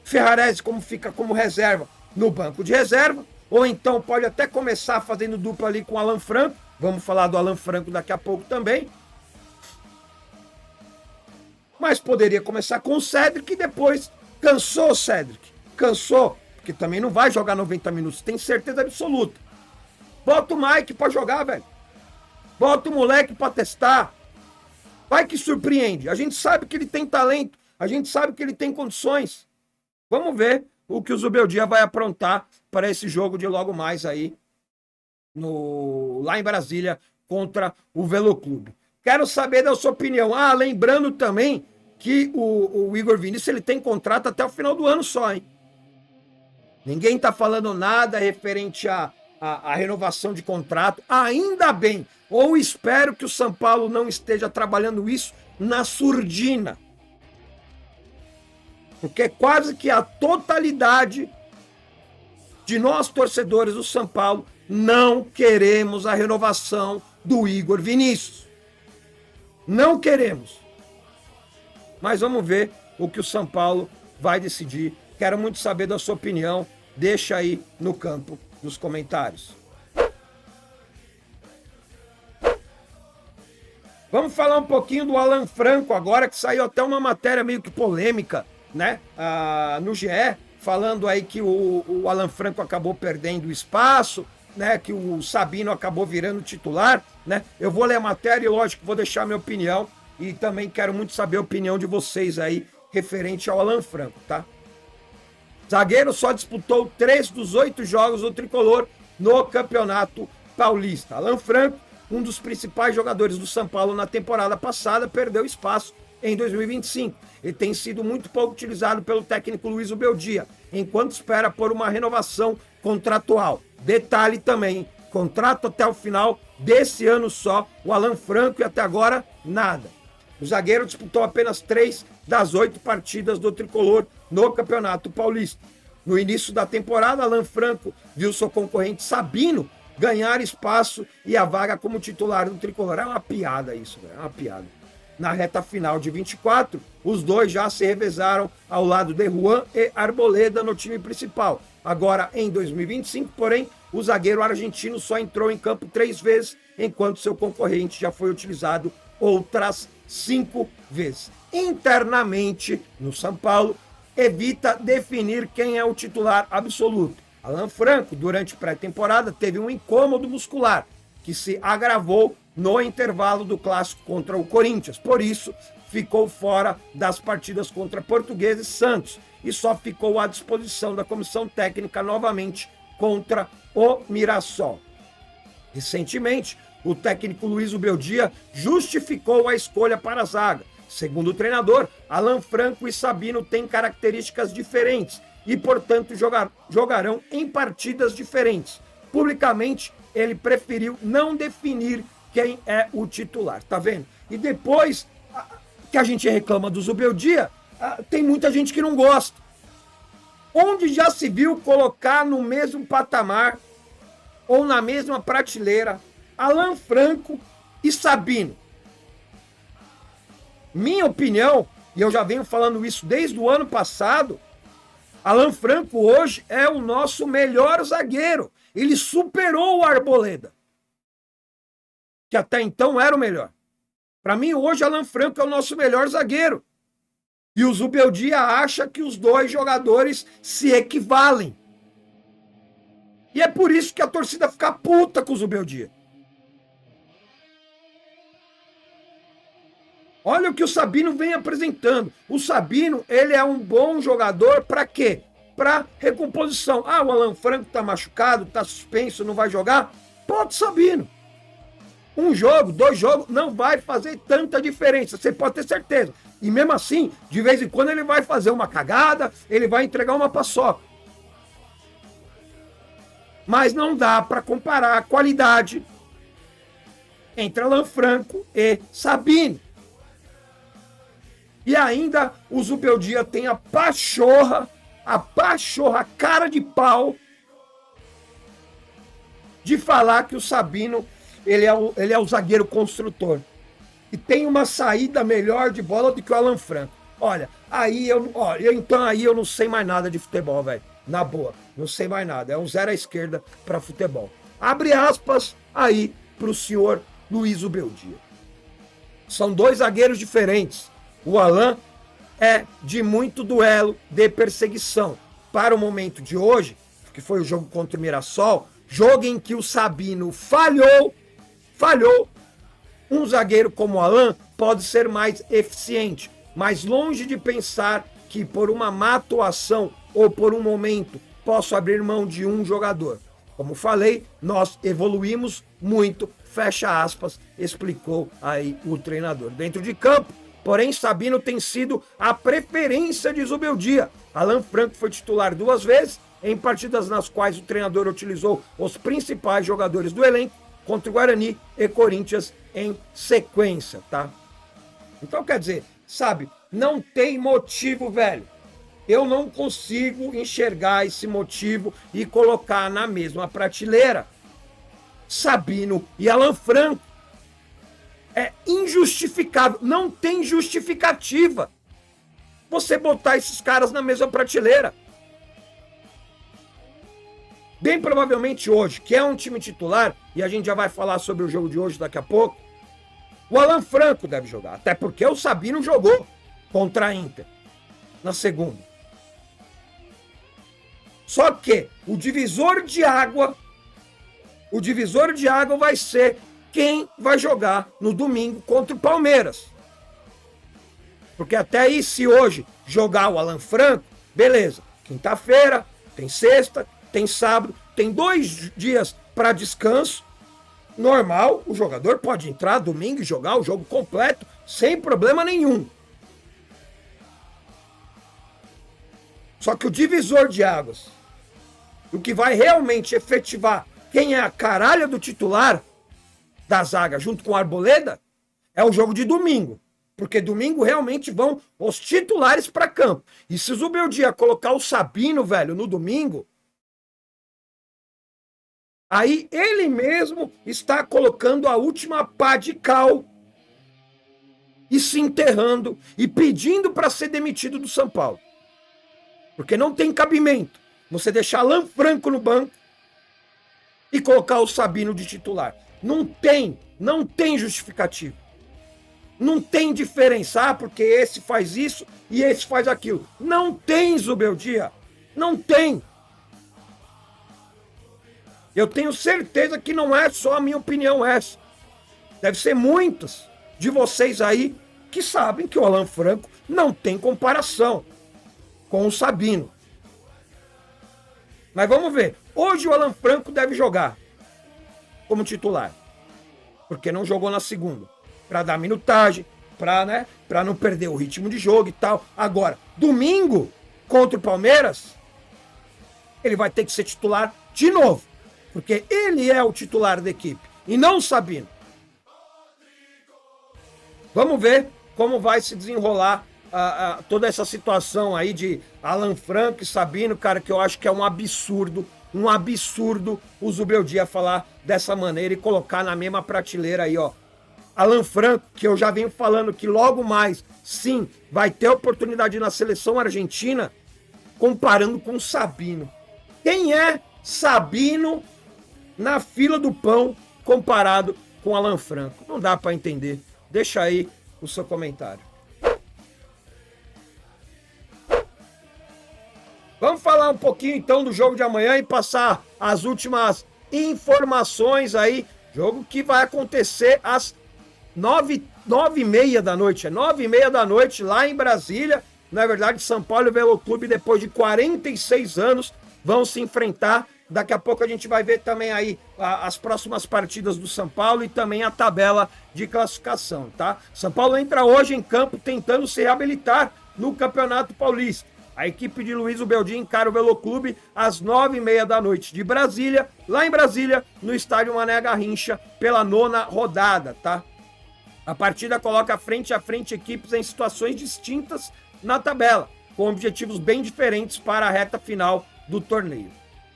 Ferrarese fica como reserva no banco de reserva, ou então pode até começar fazendo dupla ali com o Alan Franco, vamos falar do Alan Franco daqui a pouco também, mas poderia começar com o Cédric e depois, cansou o Cédric, porque também não vai jogar 90 minutos, tem certeza absoluta. Bota o Mike pra jogar, velho. Bota o moleque pra testar. Vai que surpreende. A gente sabe que ele tem talento, a gente sabe que ele tem condições. Vamos ver o que o Zubeldia vai aprontar para esse jogo de logo mais aí, lá em Brasília, contra o Veloclube. Quero saber da sua opinião. Lembrando também que o Igor Vinícius ele tem contrato até o final do ano só, hein? Ninguém tá falando nada referente à renovação de contrato. Ainda bem. Ou espero que o São Paulo não esteja trabalhando isso na surdina. Porque quase que a totalidade de nós, torcedores do São Paulo, não queremos a renovação do Igor Vinícius. Não queremos. Mas vamos ver o que o São Paulo vai decidir. Quero muito saber da sua opinião. Deixa aí no campo, nos comentários. Vamos falar um pouquinho do Alan Franco agora, que saiu até uma matéria meio que polêmica, né? No GE, falando aí que o Alan Franco acabou perdendo espaço, né? Que o Sabino acabou virando titular, né? Eu vou ler a matéria e, lógico, vou deixar minha opinião. E também quero muito saber a opinião de vocês aí, referente ao Alan Franco, tá? Zagueiro só disputou 3 dos 8 jogos do Tricolor no Campeonato Paulista. Alan Franco, um dos principais jogadores do São Paulo na temporada passada, perdeu espaço em 2025. Ele tem sido muito pouco utilizado pelo técnico Luiz Zubeldia, enquanto espera por uma renovação contratual. Detalhe também, contrato até o final desse ano só, o Alan Franco, e até agora nada. O zagueiro disputou apenas 3 das 8 partidas do Tricolor no Campeonato Paulista. No início da temporada, Alan Franco viu seu concorrente Sabino ganhar espaço e a vaga como titular do Tricolor. É uma piada isso, velho, é uma piada. Na reta final de 24, os dois já se revezaram ao lado de Juan e Arboleda no time principal. Agora, em 2025, porém, o zagueiro argentino só entrou em campo 3 vezes, enquanto seu concorrente já foi utilizado outras 5 vezes. Internamente, no São Paulo, evita definir quem é o titular absoluto. Alan Franco, durante pré-temporada, teve um incômodo muscular, que se agravou no intervalo do clássico contra o Corinthians. Por isso, ficou fora das partidas contra Portuguesa e Santos e só ficou à disposição da comissão técnica novamente contra o Mirassol. Recentemente, o técnico Luiz Zubeldia justificou a escolha para a zaga. Segundo o treinador, Alan Franco e Sabino têm características diferentes e, portanto, jogarão em partidas diferentes. Publicamente, ele preferiu não definir quem é o titular, tá vendo? E depois que a gente reclama do Zubeldia, tem muita gente que não gosta. Onde já se viu colocar no mesmo patamar ou na mesma prateleira Alan Franco e Sabino? Minha opinião e eu já venho falando isso desde o ano passado, Alan Franco hoje é o nosso melhor zagueiro. Ele superou o Arboleda, que até então era o melhor. Para mim, hoje, Alan Franco é o nosso melhor zagueiro. E o Zubeldia acha que os dois jogadores se equivalem. E é por isso que a torcida fica puta com o Zubeldia. Olha o que o Sabino vem apresentando. O Sabino, ele é um bom jogador para quê? Para recomposição. Ah, o Alan Franco tá machucado, tá suspenso, não vai jogar? Pode Sabino. Um jogo, 2 jogos, não vai fazer tanta diferença, você pode ter certeza. E mesmo assim, de vez em quando ele vai fazer uma cagada, ele vai entregar uma paçoca. Mas não dá para comparar a qualidade entre Alan Franco e Sabino. E ainda o Zubeldia tem a pachorra, a cara de pau de falar que o Sabino ele é o zagueiro construtor. E tem uma saída melhor de bola do que o Alan Franco. Olha, então eu não sei mais nada de futebol, velho. Na boa, não sei mais nada. É um zero à esquerda para futebol. Abre aspas aí pro senhor Luiz Zubeldia. São 2 zagueiros diferentes. O Alan é de muito duelo de perseguição. Para o momento de hoje, que foi o jogo contra o Mirassol, jogo em que o Sabino falhou, um zagueiro como o Alan pode ser mais eficiente, mas longe de pensar que por uma má atuação ou por um momento posso abrir mão de um jogador. Como falei, nós evoluímos muito, fecha aspas, explicou aí o treinador. Dentro de campo, porém, Sabino tem sido a preferência de Zubeldia. Alan Franco foi titular 2 vezes, em partidas nas quais o treinador utilizou os principais jogadores do elenco, contra o Guarani e Corinthians em sequência, tá? Então, quer dizer, sabe, não tem motivo, velho. Eu não consigo enxergar esse motivo e colocar na mesma prateleira Sabino e Alan Franco. É injustificável, não tem justificativa você botar esses caras na mesma prateleira. Bem provavelmente hoje, que é um time titular, e a gente já vai falar sobre o jogo de hoje daqui a pouco, o Alan Franco deve jogar, até porque o Sabino jogou contra a Inter na segunda. Só que o divisor de água vai ser quem vai jogar no domingo contra o Palmeiras. Porque até aí, se hoje jogar o Alan Franco, beleza, quinta-feira, tem sexta, tem sábado, tem 2 dias para descanso, normal, o jogador pode entrar domingo e jogar o jogo completo, sem problema nenhum. Só que o divisor de águas, o que vai realmente efetivar quem é a caralha do titular da zaga junto com o Arboleda, é o jogo de domingo. Porque domingo realmente vão os titulares para campo. E se o Zubeldia colocar o Sabino, velho, no domingo, aí ele mesmo está colocando a última pá de cal e se enterrando e pedindo para ser demitido do São Paulo. Porque não tem cabimento você deixar Alan Franco no banco e colocar o Sabino de titular. Não tem justificativo. Não tem diferença, porque esse faz isso e esse faz aquilo. Não tem, Zubeldia. Não tem. Eu tenho certeza que não é só a minha opinião essa. Deve ser muitos de vocês aí que sabem que o Alan Franco não tem comparação com o Sabino. Mas vamos ver. Hoje o Alan Franco deve jogar como titular. Porque não jogou na segunda. Para dar minutagem, para não perder o ritmo de jogo e tal. Agora, domingo, contra o Palmeiras, ele vai ter que ser titular de novo. Porque ele é o titular da equipe e não o Sabino. Vamos ver como vai se desenrolar toda essa situação aí de Alan Franco e Sabino, cara, que eu acho que é um absurdo o Zubeldia falar dessa maneira e colocar na mesma prateleira aí, ó, Alan Franco, que eu já venho falando que logo mais, sim, vai ter oportunidade na seleção argentina, comparando com o Sabino. Quem é Sabino na fila do pão comparado com Alan Franco? Não dá para entender. Deixa aí o seu comentário. Vamos falar um pouquinho então do jogo de amanhã e passar as últimas informações aí. Jogo que vai acontecer às 9h30 da noite. É 9h30 da noite lá em Brasília. Na verdade, São Paulo e o Veloclube, depois de 46 anos, vão se enfrentar. Daqui a pouco a gente vai ver também aí as próximas partidas do São Paulo e também a tabela de classificação, tá? São Paulo entra hoje em campo tentando se reabilitar no Campeonato Paulista. A equipe de Luiz Ubeldin encara o Veloclube às 9h30 da noite de Brasília, lá em Brasília, no estádio Mané Garrincha, pela 9ª rodada, tá? A partida coloca frente a frente equipes em situações distintas na tabela, com objetivos bem diferentes para a reta final do torneio.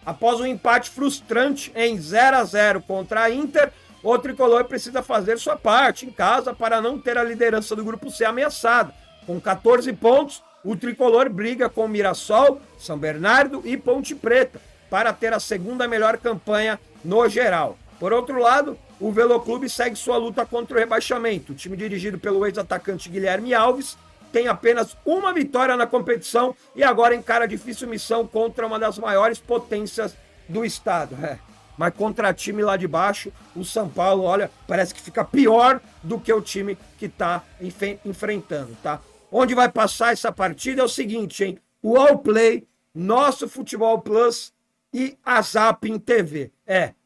Após um empate frustrante em 0-0 contra a Inter, o tricolor precisa fazer sua parte em casa para não ter a liderança do Grupo C ameaçada. Com 14 pontos, o tricolor briga com Mirassol, São Bernardo e Ponte Preta para ter a segunda melhor campanha no geral. Por outro lado, o Veloclube segue sua luta contra o rebaixamento. O time dirigido pelo ex-atacante Guilherme Alves tem apenas uma vitória na competição e agora encara a difícil missão contra uma das maiores potências do estado. Mas contra time lá de baixo, o São Paulo, olha, parece que fica pior do que o time que está enfrentando, tá? Onde vai passar essa partida é o seguinte, hein? O Allplay, Nosso Futebol Plus e a Zapping TV.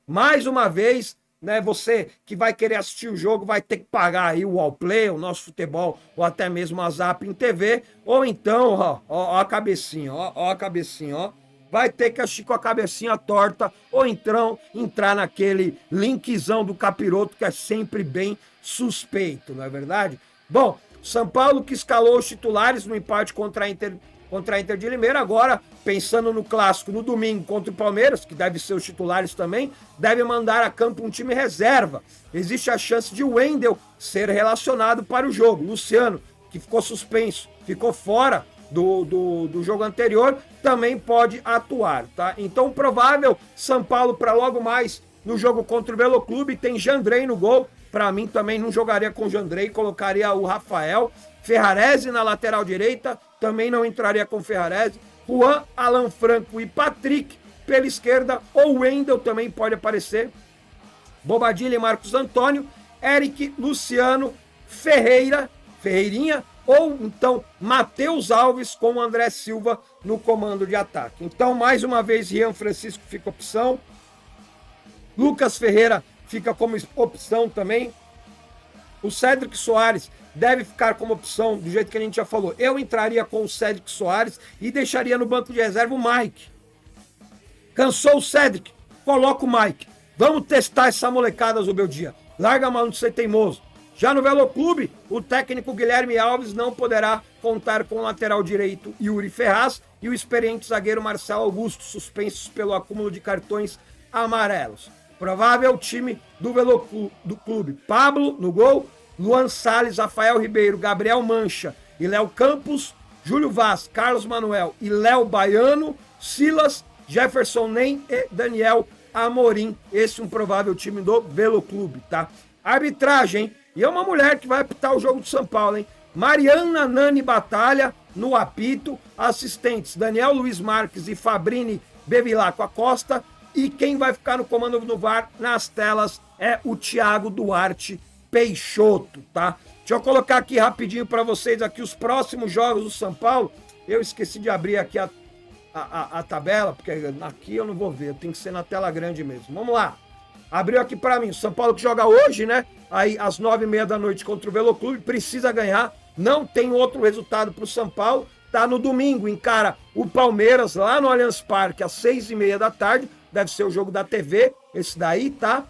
Mais uma vez, né, você que vai querer assistir o jogo vai ter que pagar aí o Allplay, o Nosso Futebol, ou até mesmo a Zapping TV, ou então, ó a cabecinha, ó a cabecinha, ó. Vai ter que assistir com a cabecinha torta, ou então entrar naquele linkzão do capiroto que é sempre bem suspeito, não é verdade? Bom, São Paulo que escalou os titulares no empate contra a Inter de Limeira, agora pensando no clássico no domingo contra o Palmeiras, que deve ser os titulares também, deve mandar a campo um time reserva. Existe a chance de Wendel ser relacionado para o jogo. Luciano, que ficou suspenso, ficou fora do jogo anterior, também pode atuar, tá? Então, provável São Paulo para logo mais no jogo contra o Veloclube, tem Jandrei no gol. Para mim também não jogaria com o Jandrei, colocaria o Rafael. Ferrarese na lateral direita, também não entraria com o Ferrarese. Juan, Alan Franco e Patrick pela esquerda, ou Wendel também pode aparecer. Bobadilha e Marcos Antônio, Eric, Luciano, Ferreirinha, ou então Matheus Alves com o André Silva no comando de ataque. Então, mais uma vez, Rian Francisco fica opção. Lucas Ferreira fica como opção também. O Cédric Soares deve ficar como opção, do jeito que a gente já falou. Eu entraria com o Cédric Soares e deixaria no banco de reserva o Mike. Cansou o Cédric? Coloca o Mike. Vamos testar essa molecada, Zubeldia. Larga a mão de ser teimoso. Já no Veloclube, o técnico Guilherme Alves não poderá contar com o lateral direito Yuri Ferraz e o experiente zagueiro Marcelo Augusto, suspensos pelo acúmulo de cartões amarelos. Provável time do Veloclube: Pablo no gol, Luan Salles, Rafael Ribeiro, Gabriel Mancha e Léo Campos, Júlio Vaz, Carlos Manuel e Léo Baiano, Silas, Jefferson Nem e Daniel Amorim. Esse é um provável time do Veloclube, tá? Arbitragem, hein? E é uma mulher que vai apitar o jogo do São Paulo, hein? Mariana Nani Batalha no apito, assistentes Daniel Luiz Marques e Fabrini Bevilacqua Costa, e quem vai ficar no comando do VAR nas telas é o Thiago Duarte Peixoto, tá? Deixa eu colocar aqui rapidinho para vocês aqui os próximos jogos do São Paulo. Eu esqueci de abrir aqui a tabela, porque aqui eu não vou ver, tem que ser na tela grande mesmo. Vamos lá. Abriu aqui para mim, o São Paulo que joga hoje, né? Aí às 9h30 da noite contra o Veloclube, precisa ganhar, não tem outro resultado para o São Paulo. Tá no domingo, encara o Palmeiras lá no Allianz Parque às 6h30 da tarde, deve ser o jogo da TV, esse daí, tá?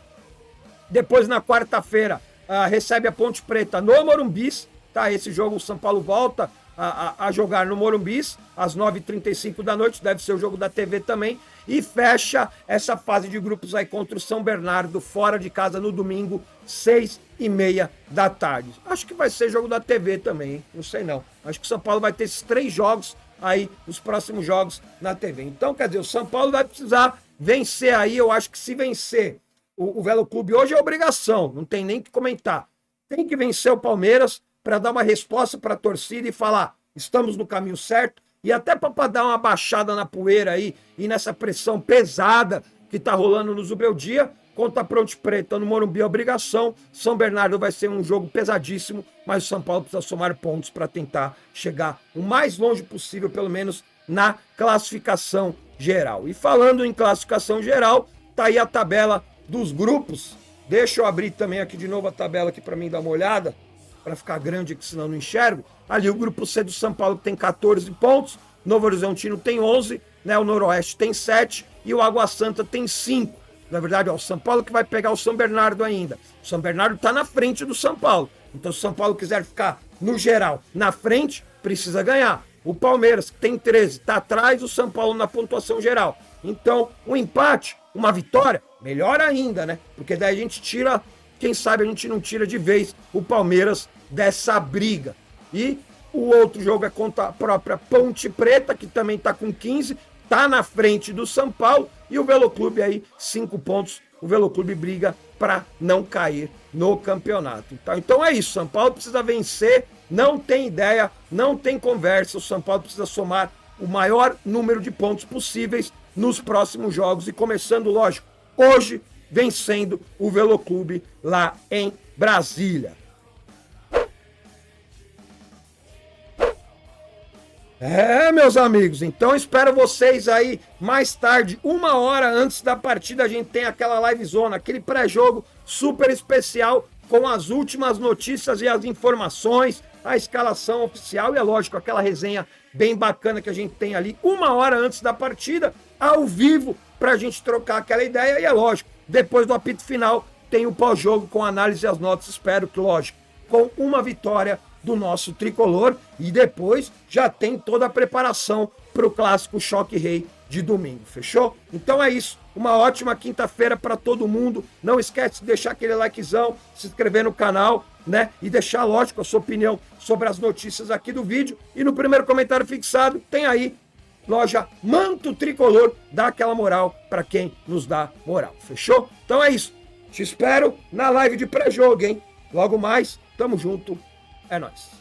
Depois na quarta-feira recebe a Ponte Preta no Morumbis, tá? Esse jogo o São Paulo volta a jogar no Morumbi, às 9h35 da noite, deve ser o jogo da TV também, e fecha essa fase de grupos aí contra o São Bernardo, fora de casa no domingo, 6h30 da tarde. Acho que vai ser jogo da TV também, hein? Não sei não. Acho que o São Paulo vai ter esses 3 jogos aí, os próximos jogos na TV. Então, quer dizer, o São Paulo vai precisar vencer aí, eu acho que se vencer o Velo Clube hoje é obrigação, não tem nem o que comentar. Tem que vencer o Palmeiras para dar uma resposta para a torcida e falar, estamos no caminho certo, e até para dar uma baixada na poeira aí e nessa pressão pesada que tá rolando no Zubeldia, contra a Ponte Preta no Morumbi é obrigação. São Bernardo vai ser um jogo pesadíssimo, mas o São Paulo precisa somar pontos para tentar chegar o mais longe possível, pelo menos na classificação geral. E falando em classificação geral, tá aí a tabela dos grupos. Deixa eu abrir também aqui de novo a tabela aqui para mim dar uma olhada, para ficar grande aqui, senão não enxergo. Ali o grupo C do São Paulo tem 14 pontos, Novo Horizontino tem 11, né? O Noroeste tem 7 e o Água Santa tem 5. Na verdade, ó, o São Paulo que vai pegar o São Bernardo ainda. O São Bernardo está na frente do São Paulo. Então, se o São Paulo quiser ficar, no geral, na frente, precisa ganhar. O Palmeiras, que tem 13, está atrás do São Paulo na pontuação geral. Então, um empate, uma vitória, melhor ainda, né? Porque daí a gente tira, quem sabe a gente não tira de vez o Palmeiras dessa briga. E o outro jogo é contra a própria Ponte Preta, que também está com 15, está na frente do São Paulo, e o Velo Clube aí, 5 pontos. O Velo Clube briga para não cair no campeonato. Então é isso, São Paulo precisa vencer, não tem ideia, não tem conversa, o São Paulo precisa somar o maior número de pontos possíveis nos próximos jogos, e começando, lógico, hoje, vencendo o Velo Clube lá em Brasília. Meus amigos, então espero vocês aí mais tarde, 1 hora antes da partida, a gente tem aquela livezona, aquele pré-jogo super especial com as últimas notícias e as informações, a escalação oficial e, é lógico, aquela resenha bem bacana que a gente tem ali 1 hora antes da partida, ao vivo, pra gente trocar aquela ideia. E é lógico, depois do apito final tem o pós-jogo com análise e as notas, espero que, lógico, com uma vitória do nosso tricolor, e depois já tem toda a preparação para o clássico Choque Rei de domingo, fechou? Então é isso, uma ótima quinta-feira para todo mundo. Não esquece de deixar aquele likezão, se inscrever no canal, né? E deixar, lógico, a sua opinião sobre as notícias aqui do vídeo. E no primeiro comentário fixado tem aí loja Manto Tricolor, dá aquela moral para quem nos dá moral, fechou? Então é isso, te espero na live de pré-jogo, hein? Logo mais, tamo junto. É nóis.